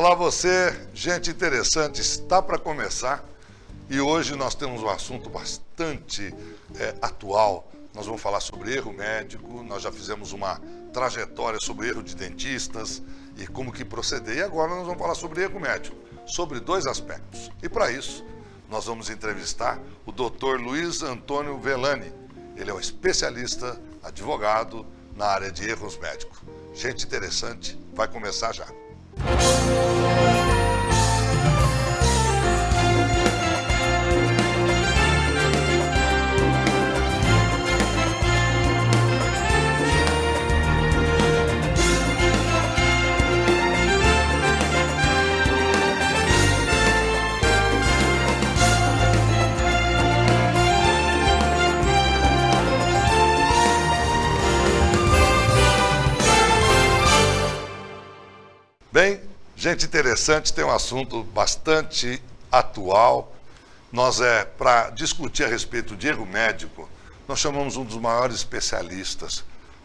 Olá você, gente interessante, está para começar e hoje nós temos um assunto bastante atual. Nós vamos falar sobre erro médico, nós já fizemos uma trajetória sobre erro de dentistas e como que proceder. E agora nós vamos falar sobre erro médico, sobre dois aspectos. E para isso, nós vamos entrevistar o Dr. Luiz Antônio Vellani. Ele é um especialista, advogado na área de erros médicos. Gente interessante, vai começar já. Bem, gente interessante, tem um assunto bastante atual. Para discutir a respeito de erro médico, nós chamamos um dos maiores especialistas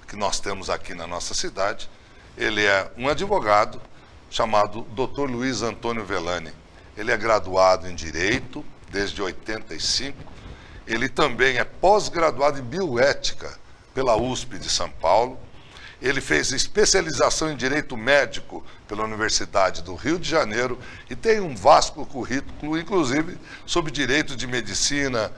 que nós temos aqui na nossa cidade. Ele é um advogado chamado Dr. Luiz Antônio Vellani. Ele é graduado em Direito desde 85. Ele também é pós-graduado em Bioética pela USP de São Paulo. Ele fez especialização em Direito Médico pela Universidade do Rio de Janeiro e tem um vasto currículo, inclusive, sobre Direito de Medicina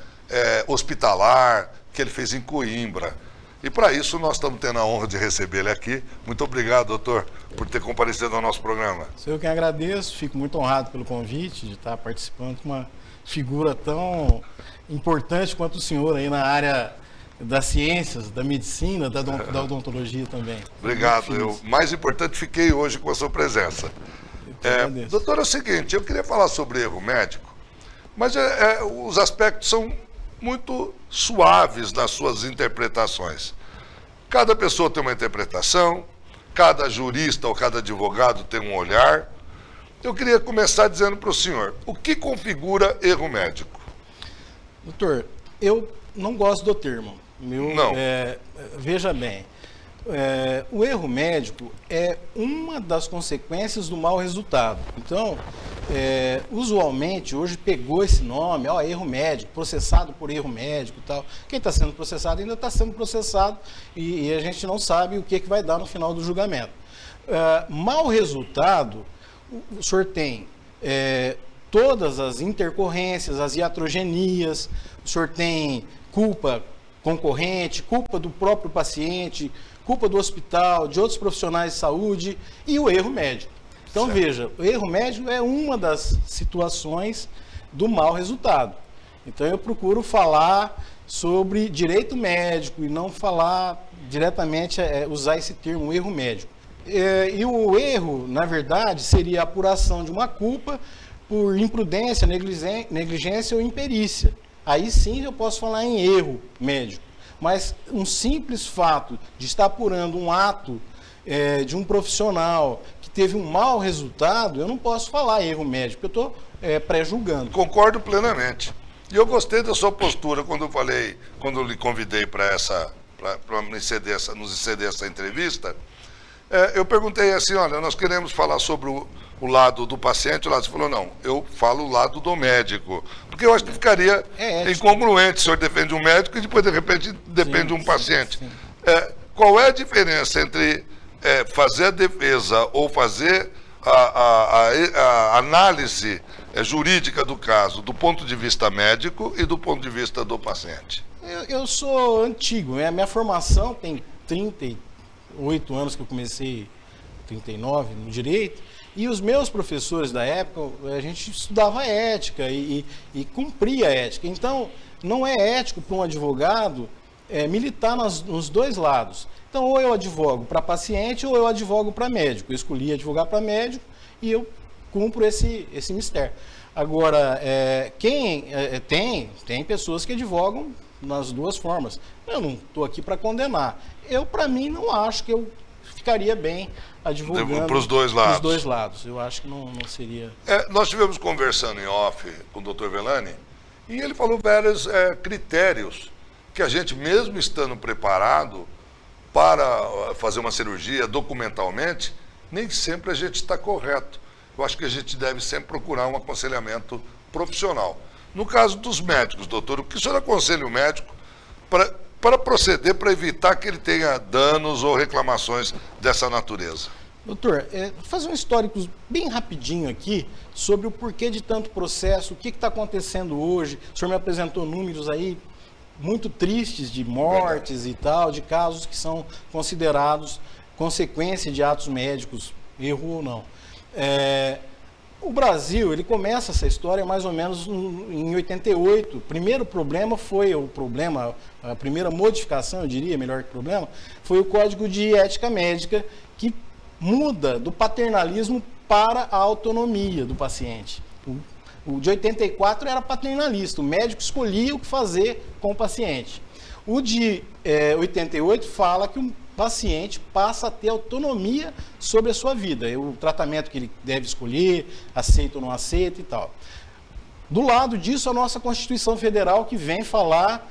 Hospitalar, que ele fez em Coimbra. E para isso nós estamos tendo a honra de receber ele aqui. Muito obrigado, doutor, por ter comparecido ao nosso programa. Eu que agradeço, fico muito honrado pelo convite de estar participando com uma figura tão importante quanto o senhor aí na área das ciências, da medicina, da odontologia também. Obrigado. Mais importante, fiquei hoje com a sua presença. Doutor, é o seguinte, eu queria falar sobre erro médico, mas os aspectos são muito suaves nas suas interpretações. Cada pessoa tem uma interpretação, cada jurista ou cada advogado tem um olhar. Eu queria começar dizendo para o senhor, o que configura erro médico? Doutor, eu não gosto do termo. Não. Veja bem, o erro médico é uma das consequências do mau resultado. Então, usualmente, hoje pegou esse nome, erro médico, processado por erro médico e tal. Quem está sendo processado ainda está sendo processado e a gente não sabe o que vai dar no final do julgamento. Mau resultado, o senhor tem todas as intercorrências, as iatrogenias, o senhor tem culpa concorrente, culpa do próprio paciente, culpa do hospital, de outros profissionais de saúde e o erro médico. Então, certo. Veja, o erro médico é uma das situações do mau resultado. Então, eu procuro falar sobre direito médico e não falar diretamente, usar esse termo, erro médico. E o erro, na verdade, seria a apuração de uma culpa por imprudência, negligência ou imperícia. Aí sim eu posso falar em erro médico. Mas um simples fato de estar apurando um ato de um profissional que teve um mau resultado, eu não posso falar em erro médico, eu estou pré-julgando. Concordo plenamente. E eu gostei da sua postura quando eu lhe convidei para nos ceder essa entrevista. Eu perguntei assim, olha, nós queremos falar sobre o lado do paciente, você falou, não, eu falo o lado do médico, porque eu acho que ficaria incongruente, o senhor defende um médico e depois, de repente, depende de um paciente. Sim. Qual é a diferença entre fazer a defesa ou fazer a análise jurídica do caso, do ponto de vista médico e do ponto de vista do paciente? Eu sou antigo, a minha formação tem 38 anos que eu comecei, 39 no direito, e os meus professores da época, a gente estudava ética e cumpria a ética. Então, não é ético para um advogado militar nos dois lados. Então, ou eu advogo para paciente ou eu advogo para médico. Eu escolhi advogar para médico e eu cumpro esse mistério. Agora, tem pessoas que advogam nas duas formas. Eu não estou aqui para condenar. Para mim, não acho que eu ficaria bem advogando para os dois lados. Os dois lados. Eu acho que não seria... Nós estivemos conversando em off com o Dr. Vellani e ele falou vários critérios que a gente, mesmo estando preparado para fazer uma cirurgia documentalmente, nem sempre a gente está correto. eu acho que a gente deve sempre procurar um aconselhamento profissional. No caso dos médicos, doutor, o que o senhor aconselha o médico para proceder, para evitar que ele tenha danos ou reclamações dessa natureza? Doutor, fazer um histórico bem rapidinho aqui sobre o porquê de tanto processo, o que está acontecendo hoje. O senhor me apresentou números aí muito tristes de mortes e tal, de casos que são considerados consequência de atos médicos, erro ou não. O Brasil, ele começa essa história mais ou menos em 88. O primeiro problema foi a primeira modificação, eu diria, melhor que problema, foi o Código de Ética Médica, que muda do paternalismo para a autonomia do paciente. O de 84 era paternalista, o médico escolhia o que fazer com o paciente. O de 88 fala que o paciente passa a ter autonomia sobre a sua vida, o tratamento que ele deve escolher, aceita ou não aceita e tal. Do lado disso, a nossa Constituição Federal, que vem falar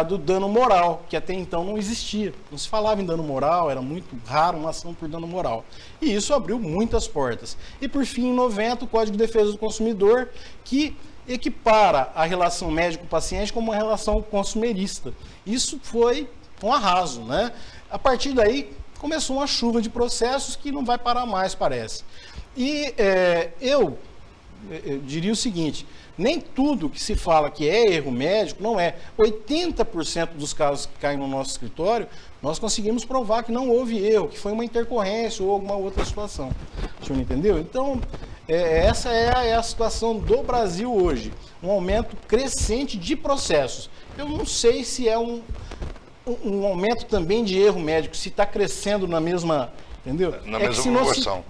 do dano moral, que até então não existia. Não se falava em dano moral, era muito raro uma ação por dano moral. E isso abriu muitas portas. E por fim, em 90, o Código de Defesa do Consumidor, que equipara a relação médico-paciente como uma relação consumerista. Isso foi um arraso, né? A partir daí, começou uma chuva de processos que não vai parar mais, parece. E eu diria o seguinte, nem tudo que se fala que é erro médico, não é. 80% dos casos que caem no nosso escritório, nós conseguimos provar que não houve erro, que foi uma intercorrência ou alguma outra situação. O senhor entendeu? Então, essa é a situação do Brasil hoje. Um aumento crescente de processos. Eu não sei se é um aumento também de erro médico, se está crescendo na mesma... Entendeu? Na mesma proporção.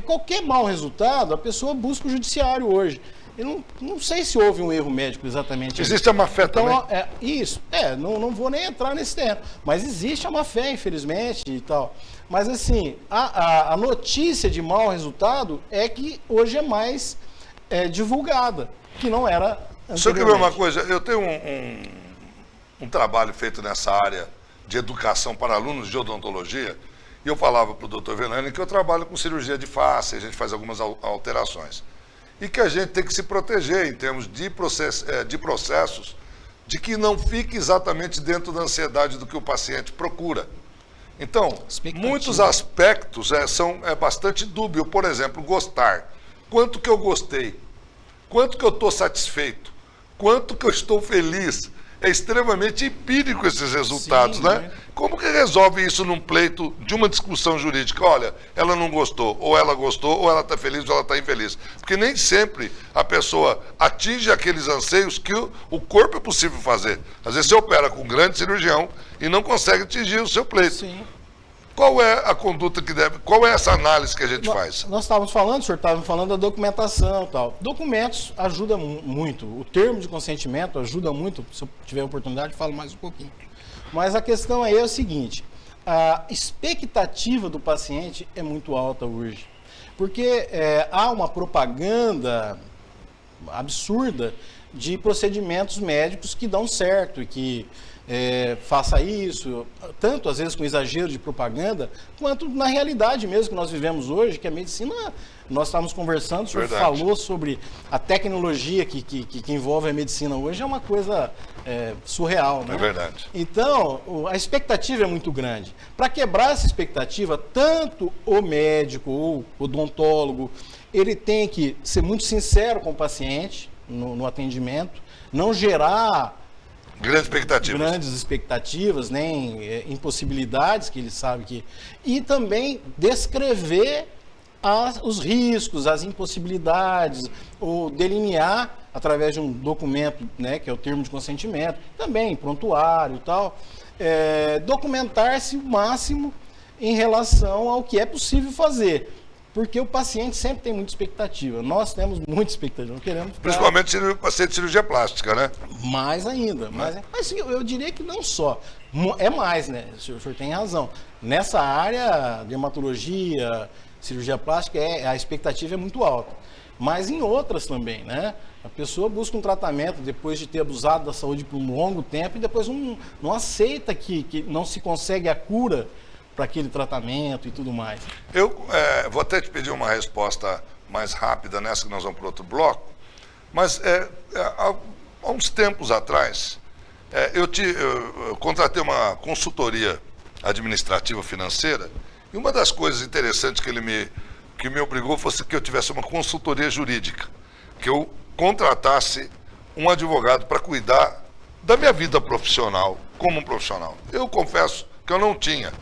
Qualquer mau resultado, a pessoa busca o judiciário hoje. Eu não sei se houve um erro médico exatamente. Existe a má-fé também? Isso. Não vou nem entrar nesse terreno. Mas existe a má-fé, infelizmente, e tal. Mas, assim, a notícia de mau resultado é que hoje é mais divulgada, que não era anteriormente. Só que ver uma coisa, eu tenho um trabalho feito nessa área de educação para alunos de odontologia, e eu falava para o doutor Vernani que eu trabalho com cirurgia de face, a gente faz algumas alterações. E que a gente tem que se proteger em termos de processos, de que não fique exatamente dentro da ansiedade do que o paciente procura. Então, muitos aspectos são bastante dúbio. Por exemplo, gostar. Quanto que eu gostei? Quanto que eu estou satisfeito? Quanto que eu estou feliz? É extremamente empírico esses resultados, né? Como que resolve isso num pleito de uma discussão jurídica? Olha, ela não gostou, ou ela gostou, ou ela está feliz, ou ela está infeliz. Porque nem sempre a pessoa atinge aqueles anseios que o corpo é possível fazer. Às vezes você opera com um grande cirurgião e não consegue atingir o seu pleito. Sim. Qual é a conduta que deve... Qual é essa análise que a gente faz? Nós estávamos falando, o senhor estava falando da documentação e tal. Documentos ajudam muito. O termo de consentimento ajuda muito. Se eu tiver oportunidade, eu falo mais um pouquinho. Mas a questão aí é o seguinte. A expectativa do paciente é muito alta hoje. Porque há uma propaganda absurda de procedimentos médicos que dão certo e que... faça isso, tanto às vezes com exagero de propaganda, quanto na realidade mesmo que nós vivemos hoje, que a medicina, nós estávamos conversando, o senhor falou sobre a tecnologia que envolve a medicina hoje, é uma coisa surreal, né? É verdade. Então, a expectativa é muito grande. Para quebrar essa expectativa, tanto o médico ou o odontólogo, ele tem que ser muito sincero com o paciente no atendimento, não gerar grandes expectativas, nem impossibilidades que ele sabe que... E também descrever os riscos, as impossibilidades, ou delinear através de um documento, né, que é o termo de consentimento, também prontuário e tal, documentar-se o máximo em relação ao que é possível fazer. Porque o paciente sempre tem muita expectativa. Nós temos muita expectativa. Não queremos ficar... Principalmente o paciente de cirurgia plástica, né? Mais ainda. Mas eu diria que não só. É mais, né? O senhor tem razão. Nessa área, dermatologia, cirurgia plástica, a expectativa é muito alta. Mas em outras também, né? A pessoa busca um tratamento depois de ter abusado da saúde por um longo tempo e depois não aceita que não se consegue a cura para aquele tratamento e tudo mais. Eu vou até te pedir uma resposta mais rápida nessa, que nós vamos para outro bloco, mas há uns tempos atrás, eu contratei uma consultoria administrativa financeira, e uma das coisas interessantes que me obrigou fosse que eu tivesse uma consultoria jurídica, que eu contratasse um advogado para cuidar da minha vida profissional, como um profissional. Eu confesso que eu não tinha.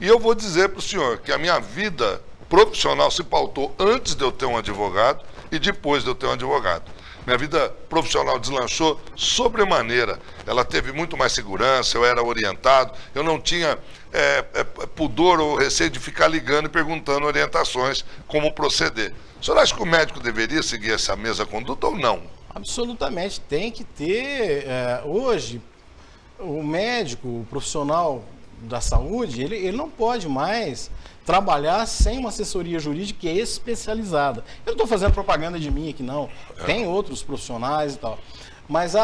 E eu vou dizer para o senhor que a minha vida profissional se pautou antes de eu ter um advogado e depois de eu ter um advogado. Minha vida profissional deslanchou sobremaneira. Ela teve muito mais segurança, eu era orientado, eu não tinha pudor ou receio de ficar ligando e perguntando orientações como proceder. O senhor acha que o médico deveria seguir essa mesma conduta ou não? Absolutamente, tem que ter. Hoje, o médico, o profissional da saúde, ele não pode mais trabalhar sem uma assessoria jurídica que é especializada. Eu não estou fazendo propaganda de mim aqui, não. Tem outros profissionais e tal. Mas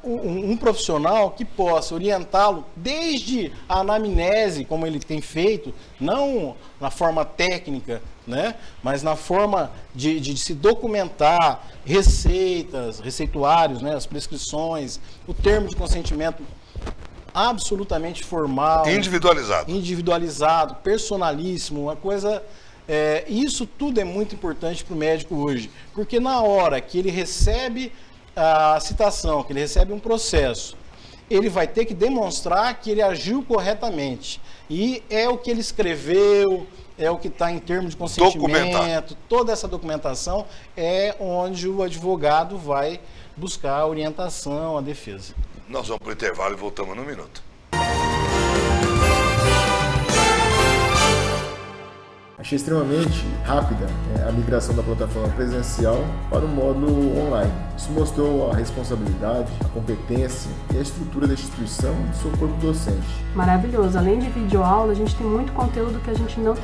um profissional que possa orientá-lo desde a anamnese, como ele tem feito, não na forma técnica, né? Mas na forma de se documentar receitas, receituários, né? As prescrições, o termo de consentimento absolutamente formal. Individualizado, personalíssimo, uma coisa... isso tudo é muito importante para o médico hoje, porque na hora que ele recebe a citação, que ele recebe um processo, ele vai ter que demonstrar que ele agiu corretamente. E é o que ele escreveu, é o que está em termos de consentimento, toda essa documentação é onde o advogado vai buscar a orientação, a defesa. Nós vamos para o intervalo e voltamos num minuto. Achei extremamente rápida a migração da plataforma presencial para o módulo online. Isso mostrou a responsabilidade, a competência e a estrutura da instituição e do seu corpo docente. Maravilhoso. Além de videoaula, a gente tem muito conteúdo que a gente não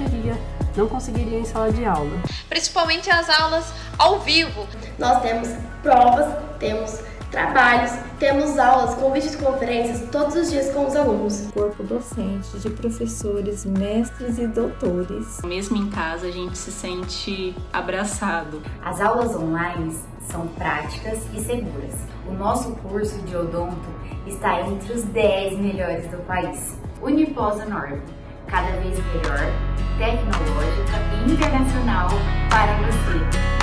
conseguiria em sala de aula. Principalmente as aulas ao vivo. Nós temos provas, temos trabalhos, temos aulas com videoconferências todos os dias com os alunos. Corpo docente de professores, mestres e doutores. Mesmo em casa a gente se sente abraçado. As aulas online são práticas e seguras. O nosso curso de odonto está entre os 10 melhores do país. Uniposa Norte, cada vez melhor, tecnológica e internacional para você.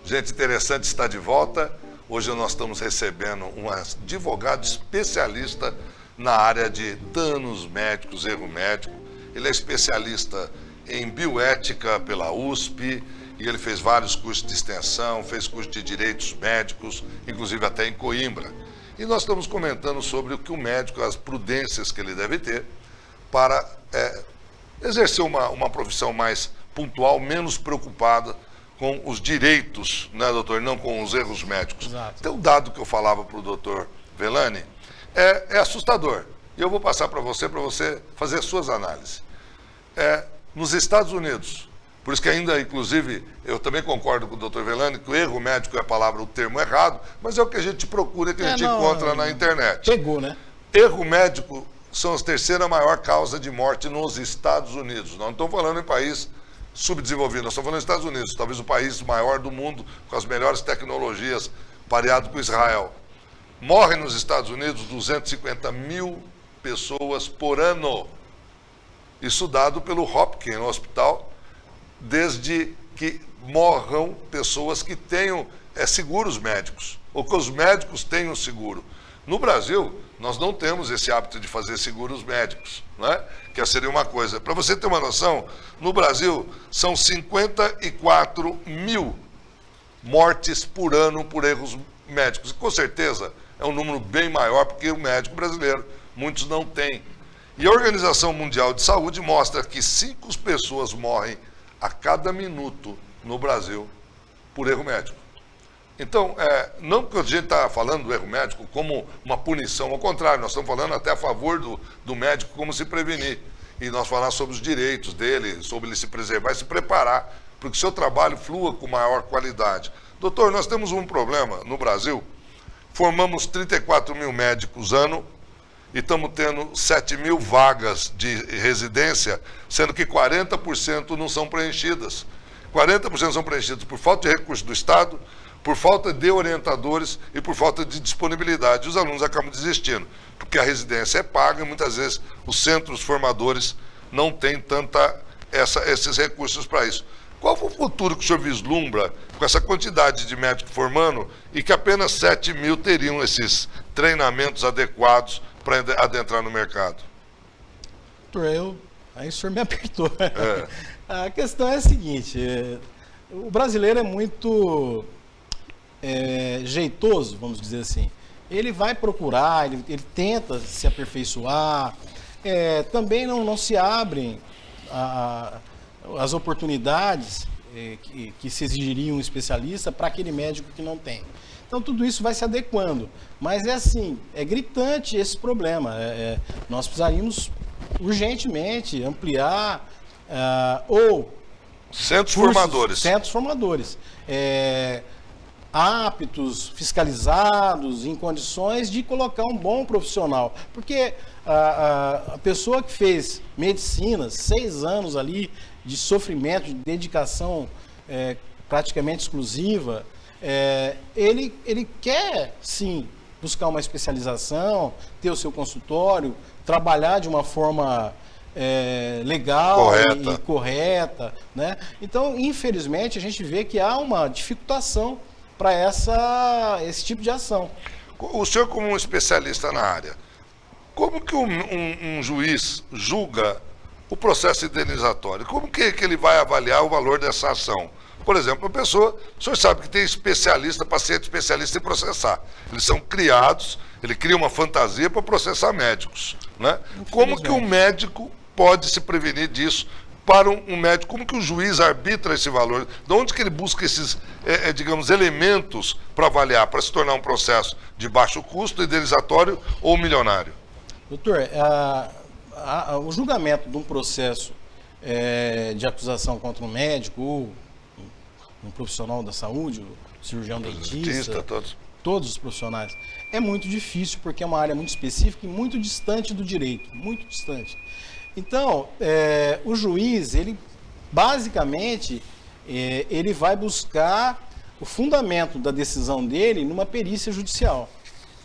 Gente interessante está de volta. Hoje nós estamos recebendo um advogado especialista na área de danos médicos, erro médico. Ele é especialista em bioética pela USP e ele fez vários cursos de extensão, fez curso de direitos médicos, inclusive até em Coimbra. E nós estamos comentando sobre o que o médico, as prudências que ele deve ter para exercer uma profissão mais pontual, menos preocupada com os direitos, né, doutor, não com os erros médicos. Exato. Tem um dado que eu falava para o doutor Vellani, é assustador. E eu vou passar para você fazer as suas análises. Nos Estados Unidos, por isso que ainda, inclusive, eu também concordo com o doutor Vellani, que o erro médico é a palavra, o termo errado, mas é o que a gente procura, que a gente encontra na internet. Pegou, né? Erro médico são a terceira maior causa de morte nos Estados Unidos. Nós não estamos falando em país subdesenvolvido, nós estamos falando dos Estados Unidos, talvez o país maior do mundo, com as melhores tecnologias, pareado com Israel. Morrem nos Estados Unidos 250 mil pessoas por ano. Isso dado pelo Hopkins Hospital, desde que morram pessoas que tenham seguros médicos, ou que os médicos tenham seguro. No Brasil, nós não temos esse hábito de fazer seguros médicos, né? Que seria uma coisa. Para você ter uma noção, no Brasil são 54 mil mortes por ano por erros médicos. Com certeza é um número bem maior, porque o médico brasileiro, muitos não têm. E a Organização Mundial de Saúde mostra que 5 pessoas morrem a cada minuto no Brasil por erro médico. Então, não que a gente está falando do erro médico como uma punição, ao contrário, nós estamos falando até a favor do médico como se prevenir. e nós falar sobre os direitos dele, sobre ele se preservar e se preparar para que o seu trabalho flua com maior qualidade. Doutor, nós temos um problema no Brasil, formamos 34 mil médicos ano e estamos tendo 7 mil vagas de residência, sendo que 40% não são preenchidas. 40% são preenchidas por falta de recursos do Estado, por falta de orientadores e por falta de disponibilidade. Os alunos acabam desistindo, porque a residência é paga e muitas vezes os centros formadores não têm esses recursos para isso. Qual o futuro que o senhor vislumbra com essa quantidade de médicos formando e que apenas 7 mil teriam esses treinamentos adequados para adentrar no mercado? Doutor, aí o senhor me apertou. A questão é a seguinte, o brasileiro é muito jeitoso, vamos dizer assim. Ele vai procurar, ele tenta se aperfeiçoar, também não se abrem as oportunidades que se exigiriam um especialista para aquele médico que não tem. Então tudo isso vai se adequando, mas é gritante esse problema. Nós precisaríamos urgentemente ampliar centros formadores aptos, fiscalizados, em condições de colocar um bom profissional, porque a pessoa que fez medicina, 6 anos ali de sofrimento, de dedicação praticamente exclusiva, ele quer sim buscar uma especialização, ter o seu consultório, trabalhar de uma forma legal e correta, né? Então, infelizmente, a gente vê que há uma dificultação para esse tipo de ação. O senhor, como um especialista na área, como que um juiz julga o processo indenizatório? Como que ele vai avaliar o valor dessa ação? Por exemplo, o senhor sabe que tem especialista, paciente especialista em processar. Eles são criados, ele cria uma fantasia para processar médicos, né? Como que um médico pode se prevenir disso para um médico? Como que o juiz arbitra esse valor? De onde que ele busca esses, digamos, elementos para avaliar, para se tornar um processo de baixo custo, indenizatório ou milionário? Doutor, o julgamento de um processo de acusação contra um médico ou um profissional da saúde, o cirurgião dentista, todos os profissionais, é muito difícil porque é uma área muito específica e muito distante do direito, muito distante. Então, o juiz, ele basicamente, ele vai buscar o fundamento da decisão dele numa perícia judicial.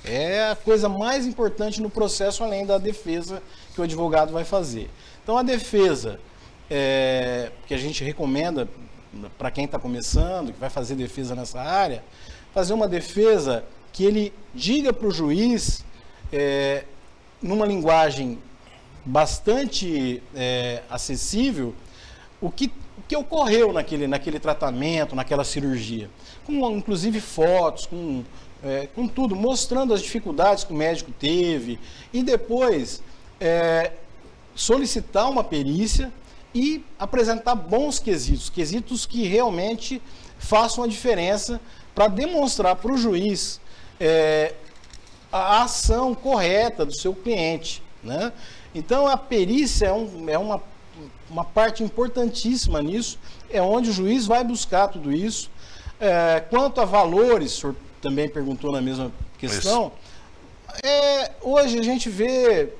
É a coisa mais importante no processo, além da defesa que o advogado vai fazer. Então, a defesa que a gente recomenda para quem está começando, que vai fazer defesa nessa área, fazer uma defesa que ele diga para o juiz, numa linguagem bastante acessível, o que ocorreu naquele tratamento, naquela cirurgia, com inclusive fotos, com tudo, mostrando as dificuldades que o médico teve, e depois solicitar uma perícia e apresentar bons quesitos que realmente façam a diferença para demonstrar para o juiz a ação correta do seu cliente, né? Então, a perícia é uma parte importantíssima nisso, é onde o juiz vai buscar tudo isso. Quanto a valores, o senhor também perguntou na mesma questão, hoje a gente vê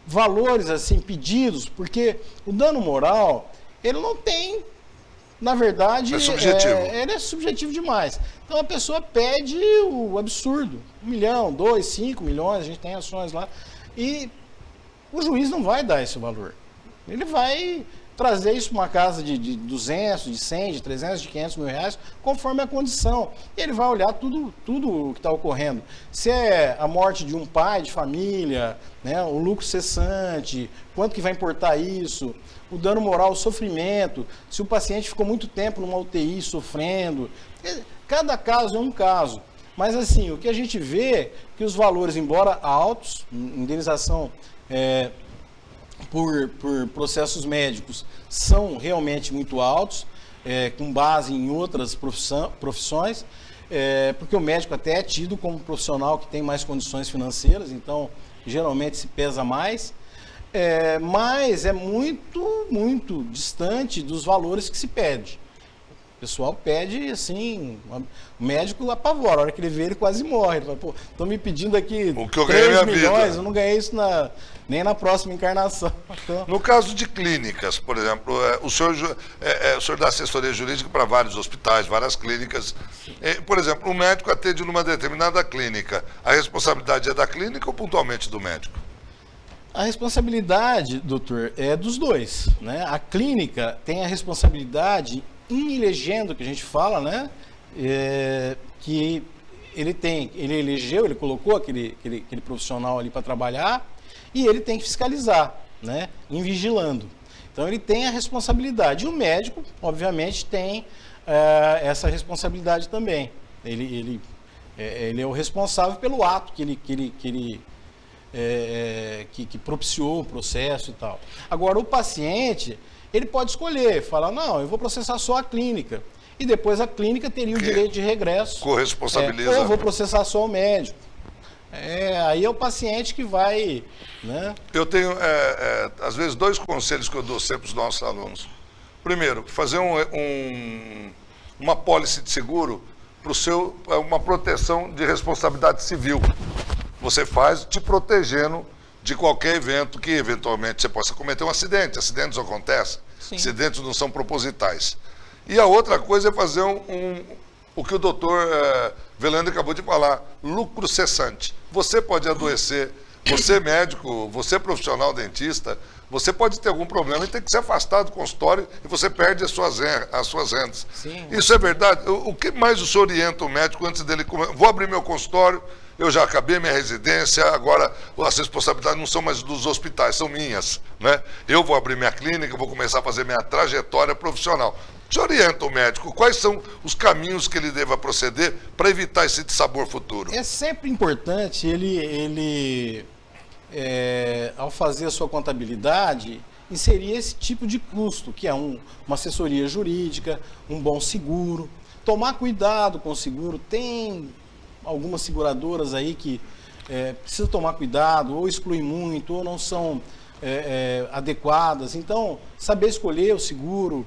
valores assim pedidos, porque o dano moral, ele não tem, na verdade, ele é subjetivo demais. Então a pessoa pede o absurdo, 1 milhão, 2, 5 milhões, a gente tem ações lá, e o juiz não vai dar esse valor. Ele vai trazer isso para uma casa de 200, de 100, de 300, de 500 mil reais, conforme a condição. Ele vai olhar tudo o que está ocorrendo. Se é a morte de um pai de família, né, o lucro cessante, quanto que vai importar isso, o dano moral, o sofrimento, se o paciente ficou muito tempo numa UTI sofrendo. Cada caso é um caso. Mas assim, o que a gente vê é que os valores, embora altos, indenização por processos médicos, são realmente muito altos, com base em outras profissões, porque o médico até é tido como profissional que tem mais condições financeiras, então geralmente se pesa mais. mas é muito distante dos valores que se pede. O pessoal pede, assim, o médico apavora, a hora que ele vê, ele quase morre. Ele fala, pô, estão me pedindo aqui o que eu ganhei 3 minha milhões, vida. Eu não ganhei isso nem na próxima encarnação. Então... No caso de clínicas, por exemplo, o senhor dá assessoria jurídica para vários hospitais, várias clínicas. Por exemplo, o médico atende numa determinada clínica. A responsabilidade é da clínica ou pontualmente do médico? A responsabilidade, doutor, é dos dois, né? A clínica tem a responsabilidade em legenda, que a gente fala, né? Que ele elegeu, ele colocou aquele profissional ali para trabalhar e ele tem que fiscalizar, né? Em vigilando. Então ele tem a responsabilidade. E o médico, obviamente, tem essa responsabilidade também. Ele é o responsável pelo ato que propiciou o processo e tal. Agora, o paciente, ele pode escolher, falar, não, eu vou processar só a clínica. E depois a clínica teria o direito de regresso. Corresponsabiliza. Ou eu vou processar só o médico. Aí é o paciente que vai... Né? Eu tenho, às vezes, 2 conselhos que eu dou sempre para os nossos alunos. Primeiro, fazer uma pólice de seguro para uma proteção de responsabilidade civil. Você faz te protegendo de qualquer evento que eventualmente você possa cometer um acidente. Acidentes acontecem, Sim. Acidentes não são propositais. E a outra coisa é fazer o que o doutor Velando acabou de falar, lucro cessante. Você pode adoecer, você médico, você profissional dentista, você pode ter algum problema e ter que se afastar do consultório e você perde as suas rendas. Sim. Isso é verdade? O que mais o senhor orienta o médico antes dele começar? Vou abrir meu consultório, eu já acabei minha residência, agora as responsabilidades não são mais dos hospitais, são minhas, né? Eu vou abrir minha clínica, vou começar a fazer minha trajetória profissional. O senhor orienta o médico, quais são os caminhos que ele deva proceder para evitar esse dissabor futuro? É sempre importante ele ao fazer a sua contabilidade, inserir esse tipo de custo, que é uma assessoria jurídica, um bom seguro, tomar cuidado com o seguro. Tem algumas seguradoras aí que precisam tomar cuidado, ou excluem muito, ou não são adequadas. Então, saber escolher o seguro,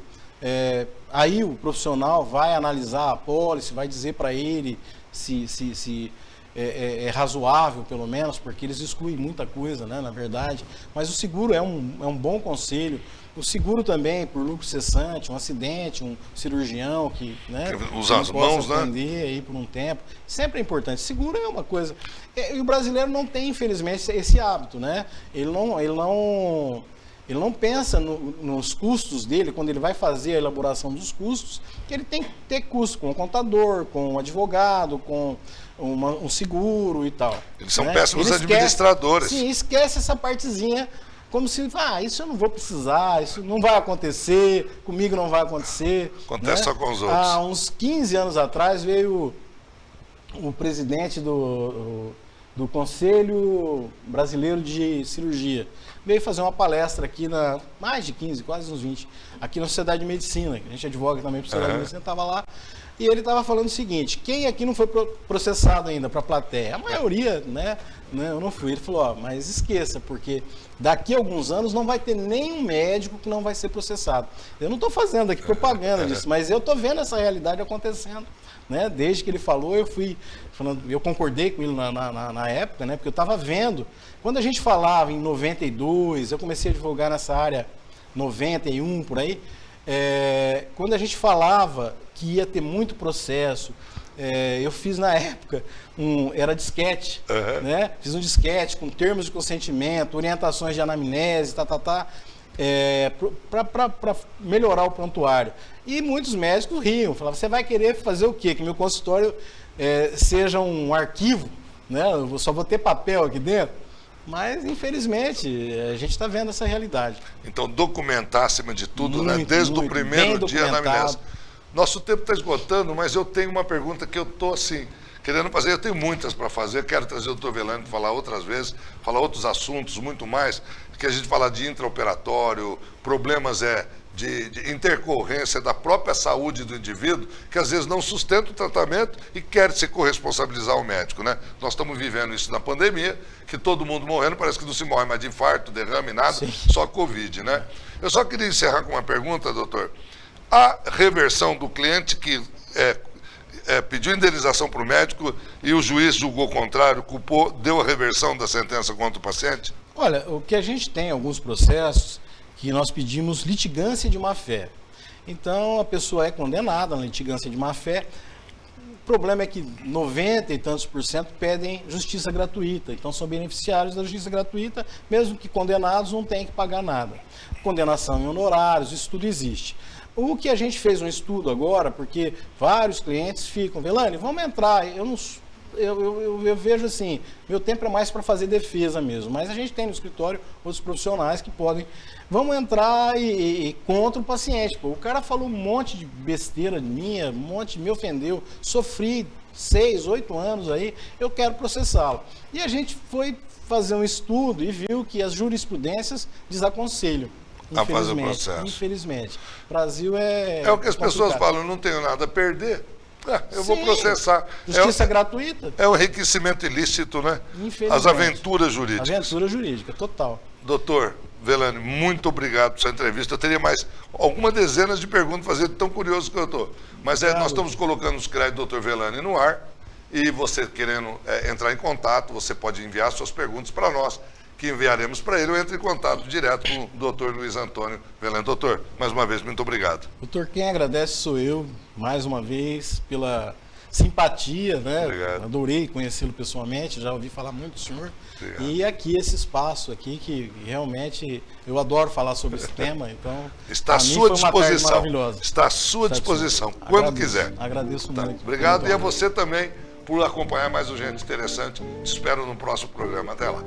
aí o profissional vai analisar a pólice, vai dizer para ele se é razoável, pelo menos, porque eles excluem muita coisa, né, na verdade. Mas o seguro é um bom conselho. O seguro também, por lucro cessante, um acidente, um cirurgião que, né, usar as mãos, né? atender aí por um tempo. Sempre é importante. Seguro é uma coisa... E o brasileiro não tem, infelizmente, esse hábito, né? Ele não pensa nos custos dele, quando ele vai fazer a elaboração dos custos, que ele tem que ter custo com o contador, com o advogado, com um seguro e tal. Eles são né? péssimos administradores. Sim, esquece essa partezinha, como se, isso eu não vou precisar, isso não vai acontecer, comigo não vai acontecer. Acontece, né? Só com os outros. Há uns 15 anos atrás veio o presidente do Conselho Brasileiro de Cirurgia. Veio fazer uma palestra aqui mais de 15, quase uns 20, aqui na Sociedade de Medicina, que a gente advoga também para a Sociedade de Medicina, estava lá, e ele estava falando o seguinte: quem aqui não foi processado ainda para a plateia? A maioria, né, eu não fui. Ele falou, mas esqueça, porque daqui a alguns anos não vai ter nenhum médico que não vai ser processado. Eu não estou fazendo aqui propaganda disso, mas eu estou vendo essa realidade acontecendo. Né? Desde que ele falou, eu concordei com ele na época, né? Porque eu estava vendo. Quando a gente falava em 92, eu comecei a advogar nessa área 91, por aí, quando a gente falava que ia ter muito processo, eu fiz na época, era disquete, né? Fiz um disquete com termos de consentimento, orientações de anamnese, para melhorar o prontuário. E muitos médicos riam, falavam, você vai querer fazer o quê? Que meu consultório seja um arquivo, né? Eu só vou ter papel aqui dentro? Mas, infelizmente, a gente está vendo essa realidade. Então, documentar acima de tudo, né? Desde o primeiro dia na anamnese. Nosso tempo está esgotando, mas eu tenho uma pergunta que eu estou, assim, querendo fazer. Eu tenho muitas para fazer, quero trazer o Dr. Velando para falar outras vezes, falar outros assuntos, muito mais, que a gente fala de intraoperatório, problemas de intercorrência da própria saúde do indivíduo, que às vezes não sustenta o tratamento e quer se corresponsabilizar ao médico, né? Nós estamos vivendo isso na pandemia, que todo mundo morrendo, parece que não se morre mais de infarto, derrame, nada, Sim. só Covid, né? Eu só queria encerrar com uma pergunta, doutor. A reversão do cliente que pediu indenização para o médico e o juiz julgou o contrário, culpou, deu a reversão da sentença contra o paciente? Olha, o que a gente tem alguns processos que nós pedimos litigância de má-fé. Então, a pessoa é condenada na litigância de má-fé. O problema é que 90 e tantos % pedem justiça gratuita. Então, são beneficiários da justiça gratuita, mesmo que condenados não têm que pagar nada. Condenação em honorários, isso tudo existe. O que a gente fez um estudo agora, porque vários clientes ficam, Velani, vamos entrar, eu vejo assim, meu tempo é mais para fazer defesa mesmo, mas a gente tem no escritório outros profissionais que podem, vamos entrar e contra o paciente. Pô, o cara falou um monte de besteira minha, me ofendeu, sofri 6, 8 anos aí, eu quero processá-lo. E a gente foi fazer um estudo e viu que as jurisprudências desaconselham. A fazer o processo. Infelizmente. O Brasil é o que as pessoas falam, não tenho nada a perder. Eu vou processar. Justiça gratuita. É o enriquecimento ilícito, né? As aventuras jurídicas. Aventura jurídica, total. Doutor Velani, muito obrigado por sua entrevista. Eu teria mais algumas dezenas de perguntas a fazer, tão curioso que eu estou. Mas nós estamos colocando os créditos do doutor Velani no ar. E você querendo entrar em contato, você pode enviar suas perguntas para nós, que enviaremos para ele, ou entre em contato direto com o doutor Luiz Antônio Velani. Doutor, mais uma vez, muito obrigado. Doutor, quem agradece sou eu, mais uma vez, pela simpatia, né? Obrigado. Adorei conhecê-lo pessoalmente, já ouvi falar muito do senhor. Obrigado. E aqui, esse espaço aqui, que realmente eu adoro falar sobre esse tema, então... Está à sua disposição. Maravilhosa. Está à sua disposição, quando quiser. Agradeço muito. Obrigado, e a você também por acompanhar mais um Gente Interessante. Te espero no próximo programa. Até lá.